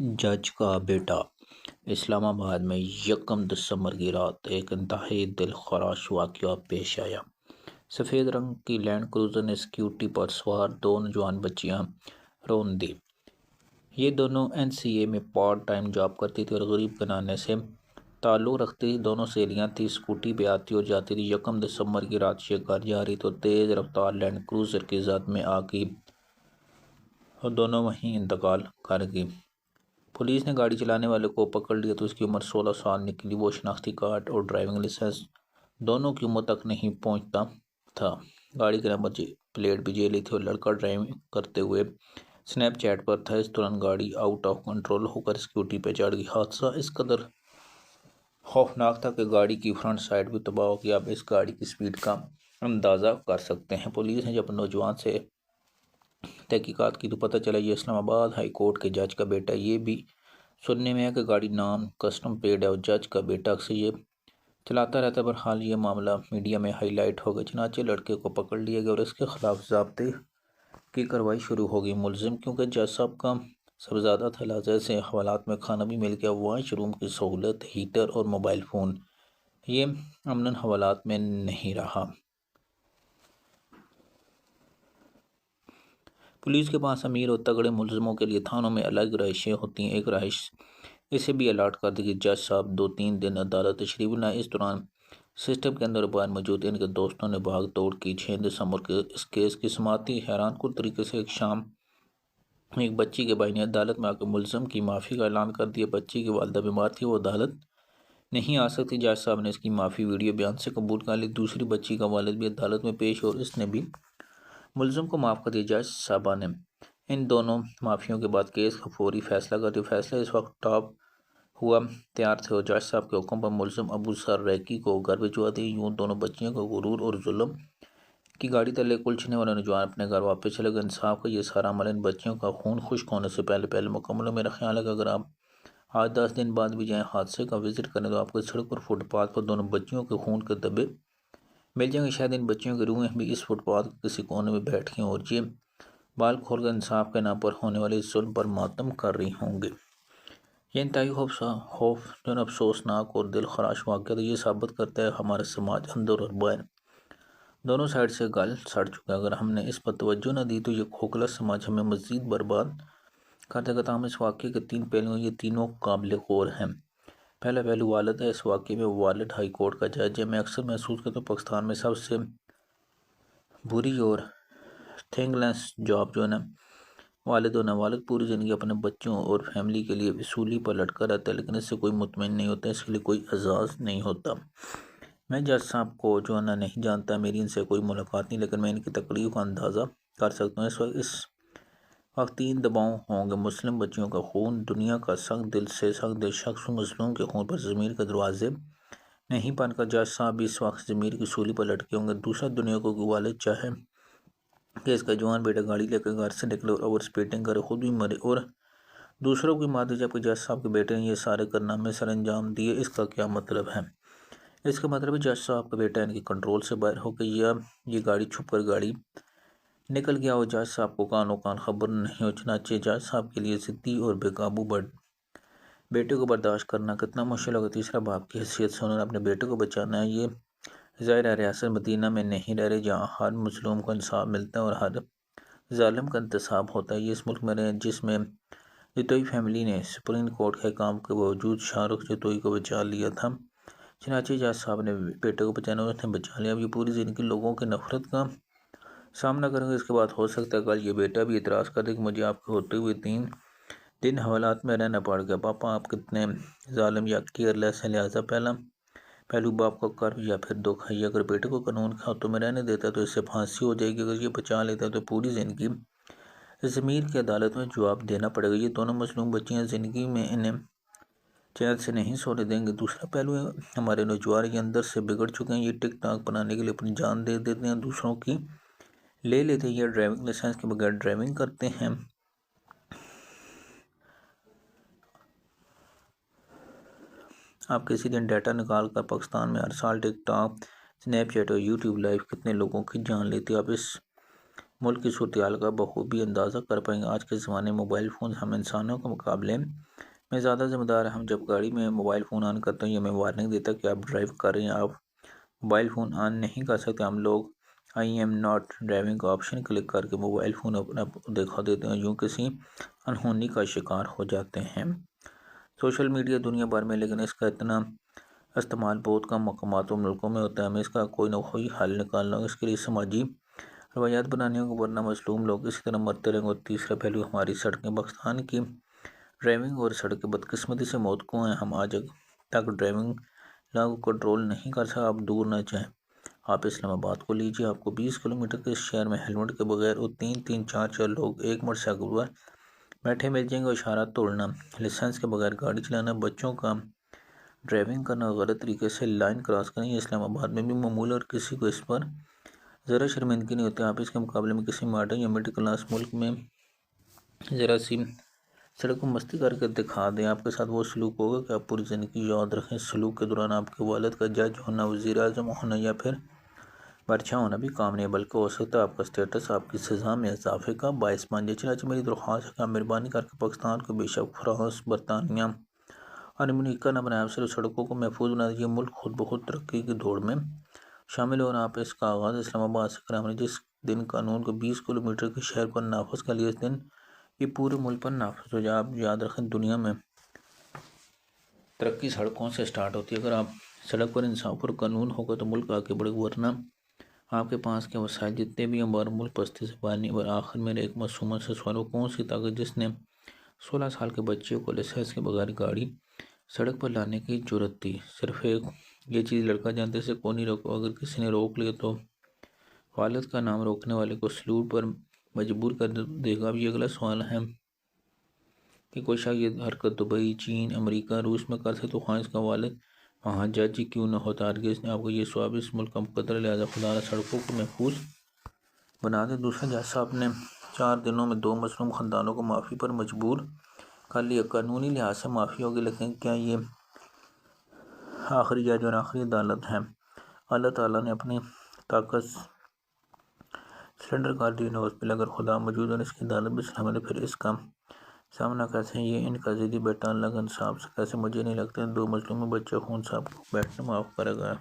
جج کا بیٹا اسلام آباد میں یکم دسمبر کی رات ایک انتہائی دل خراش واقعہ پیش آیا۔ سفید رنگ کی لینڈ کروزر نے سیکیورٹی پر سوار دو نوجوان بچیاں رون دی۔ یہ دونوں NCA میں پارٹ ٹائم جاب کرتی تھی اور غریب گھرانے سے تعلق رکھتی تھی۔ دونوں سہیلیاں تھیں، اسکوٹی پہ آتی اور جاتی تھی۔ یکم دسمبر کی رات یہ گھر جا رہی تو تیز رفتار لینڈ کروزر کی زد میں آ گئی اور دونوں وہیں انتقال کر گئی۔ پولیس نے گاڑی چلانے والے کو پکڑ لیا تو اس کی عمر 16 سال نکلی۔ وہ شناختی کارڈ اور ڈرائیونگ لائسنس دونوں کی عمر تک نہیں پہنچتا تھا۔ گاڑی کا نمبر پلیٹ بھی جعلی تھی اور لڑکا ڈرائیونگ کرتے ہوئے سنیپ چیٹ پر تھا۔ اس دوران گاڑی آؤٹ آف کنٹرول ہو کر سیکیورٹی پہ چڑھ گئی۔ حادثہ اس قدر خوفناک تھا کہ گاڑی کی فرنٹ سائڈ بھی تباہ ہو گئی۔ آپ اس گاڑی کی سپیڈ کا اندازہ کر سکتے ہیں۔ پولیس نے جب نوجوان سے تحقیقات کی تو پتہ چلا یہ اسلام آباد ہائی کورٹ کے جج کا بیٹا ہے۔ یہ بھی سننے میں ہے کہ گاڑی نان کسٹم پیڈ ہے اور جج کا بیٹا اکثر یہ چلاتا رہتا ہے۔ بہرحال یہ معاملہ میڈیا میں ہائی لائٹ ہو گیا۔ چنانچہ لڑکے کو پکڑ لیا گیا اور اس کے خلاف ضابطے کی کارروائی شروع ہو گئی۔ ملزم کیونکہ جج صاحب کا صاحبزادہ تھا لہٰذا اسے حوالات میں کھانا بھی مل گیا، واش روم کی سہولت، ہیٹر اور موبائل فون۔ یہ امناً حوالات میں نہیں رہا۔ پولیس کے پاس امیر اور تگڑے ملزموں کے لیے تھانوں میں الگ رہائشیں ہوتی ہیں۔ ایک رہائش اسے بھی الاٹ کر دی گئی۔ جج صاحب 2-3 دن عدالت تشریف لائے۔ اس دوران سسٹم کے اندر باہر موجود ان کے دوستوں نے بھاگ توڑ کی۔ 6 دسمبر کے اس کیس کی سماعت تھی۔ حیران کن طریقے سے ایک شام ایک بچی کے بھائی نے عدالت میں آ کر ملزم کی معافی کا اعلان کر دیا۔ بچی کی والدہ بیمار تھی، وہ عدالت نہیں آ سکتی۔ جج صاحب نے اس کی معافی ویڈیو بیان سے قبول کر لی۔ دوسری بچی کا والد بھی عدالت میں پیش اور اس نے بھی ملزم کو معاف کر دیا۔ جج صاحبہ نے ان دونوں معافیوں کے بعد کیس کا فوری فیصلہ کر دیا۔ فیصلہ اس وقت ٹاپ ہوا تیار تھے اور جج صاحب کے حکم پر ملزم ابو سر ریکی کو گھر بھجوا دی۔ یوں دونوں بچیوں کو غرور اور ظلم کی گاڑی تلے کلچنے والے نوجوان اپنے گھر واپس چلے گئے۔ انصاف کا یہ سارا عمل ان بچیوں کا خون خشک ہونے سے پہلے مکمل ہو۔ میرا خیال ہے کہ اگر آپ آج 10 دن بعد بھی جائیں حادثے کا وزٹ کرنے تو آپ کو سڑک پر فٹ پاتھ پر دونوں بچیوں کے خون کے دھبے مل جائیں گے۔ شاید ان بچیوں کی روحیں بھی اس فٹ پاتھ کے کسی کونے میں بیٹھ گئیں اور یہ بال کھول کر انصاف کے نام پر ہونے والے ظلم پر ماتم کر رہی ہوں گی۔ یہ انتہائی افسوسناک اور دل خراش واقعہ تھا۔ یہ ثابت کرتا ہے ہمارا سماج اندر اور باہر دونوں سائڈ سے گل سڑ چکا ہے۔ اگر ہم نے اس پر توجہ نہ دی تو یہ کھوکھلا سماج ہمیں مزید برباد کر دے گا۔ تاہم اس واقعے کے 3 پہلو ہیں، یہ تینوں قابل غور ہیں۔ پہلا پہلو والد ہے۔ اس واقعے میں والد ہائی کورٹ کا جج ہے۔ میں اکثر محسوس کرتا ہوں پاکستان میں سب سے بری اور تھینکلیس جاب جو ہے نا والد ہونا۔ والد پوری زندگی اپنے بچوں اور فیملی کے لیے وصولی پر لٹکا رہتا ہے لیکن اس سے کوئی مطمئن نہیں ہوتا، اس کے لیے کوئی اعزاز نہیں ہوتا۔ میں جج صاحب کو جو ہے نا نہیں جانتا، میری ان سے کوئی ملاقات نہیں، لیکن میں ان کی تکلیف کا اندازہ کر سکتا ہوں۔ اس وقت 3 دباؤ ہوں گے: مسلم بچیوں کا خون، دنیا کا سخت دل سے سخت دل شخص مظلوم کے خون پر ضمیر کے دروازے نہیں بند کر۔ جج صاحب بھی اس وقت ضمیر کی سولی پر لٹکے ہوں گے۔ دوسرا، دنیا کو کوئی والد چاہے کہ اس کا جوان بیٹا گاڑی لے کر گھر سے نکلے اور اوور اسپیڈنگ کرے، خود بھی مرے اور دوسروں کی مار دے، جبکہ جج صاحب کے بیٹے نے یہ سارے کارنامے سر انجام دیے۔ اس کا کیا مطلب ہے؟ اس کا مطلب ہے جج صاحب کا بیٹا ان کے کنٹرول سے باہر ہو گیا یا یہ گاڑی چھپ کر گاڑی نکل گیا اور جج صاحب کو کانوں کان خبر نہیں ہو۔ چنانچہ جج صاحب کے لیے ضدی اور بے قابو بیٹے کو برداشت کرنا کتنا مشکل ہوگا۔ تیسرا، باپ کی حیثیت سے انہوں نے اپنے بیٹے کو بچانا ہے۔ یہ ظاہر ہے ریاست مدینہ میں نہیں رہ رہے جہاں ہر مظلوم کو انصاف ملتا ہے اور ہر ظالم کا انتصاب ہوتا ہے۔ یہ اس ملک میں رہے جس میں جتوئی فیملی نے سپریم کورٹ کے احکام کے باوجود شاہ رخ جتوئی کو بچا لیا تھا۔ چنانچہ جج صاحب نے بیٹے کو بچانا اور اس نے بچا لیا۔ اب یہ پوری زندگی لوگوں کی نفرت کا سامنا کریں گے۔ اس کے بعد ہو سکتا ہے کل یہ بیٹا بھی اعتراض کر دے کہ مجھے آپ کے ہوتے ہوئے 3 دن حوالات میں رہنا پڑ گیا۔ پاپا آپ کتنے ظالم یا کیئر لیس ہیں۔ لہٰذا پہلا پہلو باپ کا کرب یا پھر دکھ ہے۔ یہ اگر بیٹے کو قانون کے ہاتھوں میں رہنے دیتا ہے تو اس سے پھانسی ہو جائے گی، اگر یہ بچا لیتا ہے تو پوری زندگی ضمیر کی عدالت میں جواب دینا پڑے گا۔ یہ دونوں مظلوم بچیاں زندگی میں انہیں چین سے نہیں سونے دیں گے۔ دوسرا پہلو ہے ہمارے نوجوان یہ اندر سے بگڑ چکے ہیں، یہ ٹک ٹاک بنانے کے لیے اپنی جان دے دیتے ہیں، دوسروں کی لے لیتے ہیں، یہ ڈرائیونگ لائسنس کے بغیر ڈرائیونگ کرتے ہیں۔ آپ کسی دن ڈیٹا نکال کر پاکستان میں ہر سال ٹک ٹاک، سنیپ چیٹ اور یوٹیوب لائیو کتنے لوگوں کی جان لیتی ہے۔ آپ اس ملک کی صورتحال کا بخوبی اندازہ کر پائیں گے۔ آج کے زمانے میں موبائل فون ہم انسانوں کے مقابلے میں زیادہ ذمہ دار ہیں۔ ہم جب گاڑی میں موبائل فون آن کرتے ہیں یہ ہمیں وارننگ دیتا ہے کہ آپ ڈرائیو کر رہے ہیں، آپ موبائل فون آن نہیں کر سکتے۔ ہم لوگ آئی ایم ناٹ ڈرائیونگ کا آپشن کلک کر کے موبائل فون اپنا دکھا دیتے ہیں، یوں کسی انہونی کا شکار ہو جاتے ہیں۔ سوشل میڈیا دنیا بھر میں، لیکن اس کا اتنا استعمال بہت کم مقامات و ملکوں میں ہوتا ہے۔ ہمیں اس کا کوئی نہ کوئی حل نکالنا ہوگا، اس کے لیے سماجی روایات بنانے ہوں گے، ورنہ مظلوم لوگ اسی طرح مرتے رہیں گے۔ اور تیسرا پہلو ہماری سڑکیں۔ پاکستان کی ڈرائیونگ اور سڑکیں بدقسمتی سے موت کو ہیں۔ ہم آج تک ڈرائیونگ لا کو کنٹرول نہیں کر سکا۔ آپ دور نہ جائیں، آپ اسلام آباد کو لیجیے، آپ کو 20 کلومیٹر کے اس شہر میں ہیلمٹ کے بغیر اور 3-4 لوگ ایک موٹر سائیکل پر بیٹھے مل جائیں گے۔ اور اشارات توڑنا، لائسنس کے بغیر گاڑی چلانا، بچوں کا ڈرائیونگ کرنا، غلط طریقے سے لائن کراس کرنا، یہ اسلام آباد میں بھی معمول ہے اور کسی کو اس پر ذرا شرمندگی نہیں ہوتی۔ آپ اس کے مقابلے میں کسی ماڈرن یا مڈل کلاس ملک میں ذرا سی سڑک کو مستی کر کے دکھا دیں، آپ کے ساتھ وہ سلوک ہوگا کہ آپ پوری زندگی یاد رکھیں۔ اس سلوک کے دوران آپ کے والد کا جج ہونا، وزیر اعظم ہونا یا پھر بادشاہ ہونا بھی کام نہیں ہے، بلکہ ہو سکتا ہے آپ کا اسٹیٹس آپ کی سزا میں اضافے کا باعث بن جائے۔ چنانچہ میری درخواست ہے کہ آپ مہربانی کر کے پاکستان کو بے شک فرانس، برطانیہ اور امریکہ نہ بنائیں، صرف سڑکوں کو محفوظ بنا دیں۔ یہ ملک خود بخود ترقی کی دوڑ میں شامل ہو، اور آپ اس کا آغاز اسلام آباد سے کریں۔ ہم نے جس دن قانون کو 20 کلومیٹر کے شہر پر نافذ کر لیا، اس دن یہ پورے ملک پر نافذ ہو جائے۔ آپ یاد رکھیں، دنیا میں ترقی سڑکوں سے سٹارٹ ہوتی ہے۔ اگر آپ سڑک پر انصاف پر قانون ہوگا تو ملک آگے بڑھے گا، ورنہ آپ کے پاس کے وسائل جتنے بھی ہمارا ملک پستی سے باہر نہیں۔ اور آخر میرے ایک معصومہ سے سوال ہو، کون سی طاقت جس نے 16 سال کے بچے کو لائسنس کے بغیر گاڑی سڑک پر لانے کی جرت دی؟ صرف ایک یہ چیز لڑکا جانتے سے کون نہیں روکا، اگر کسی نے روک لیا تو والد کا نام روکنے والے کو سلوٹ پر مجبور کر دے گا۔ اب یہ اگلا سوال ہے کہ کوئی شخص یہ حرکت دبئی، چین، امریکہ، روس میں کر سکے تو خواہ اس کا والد وہاں جج ہی کیوں نہ ہوتا۔ ہرگز آپ کو یہ سواب اس ملک کا مقدر ہے، لہٰذا خدا را سڑکوں کو محفوظ بنا دے۔ دوسرا جج صاحب نے 4 دنوں میں 2 مظلوم خاندانوں کو معافی پر مجبور کر لیا۔ قانونی لحاظ سے معافی ہوگی، لیکن کیا یہ آخری جج اور آخری عدالت ہے؟ اللہ تعالیٰ نے اپنی طاقت سلنڈر کر دی، نعوذ باللہ۔ اگر خدا موجود اور اس کی عدالت بھی سلامت ہے، پھر اس کا سامنا کیسے ہے؟ یہ ان کا ضدی بیٹا اللہ کا انصاف سے کیسے؟ مجھے نہیں لگتا 2 مظلوم بچہ خون صاحب کو بیٹھنا معاف کرے گا۔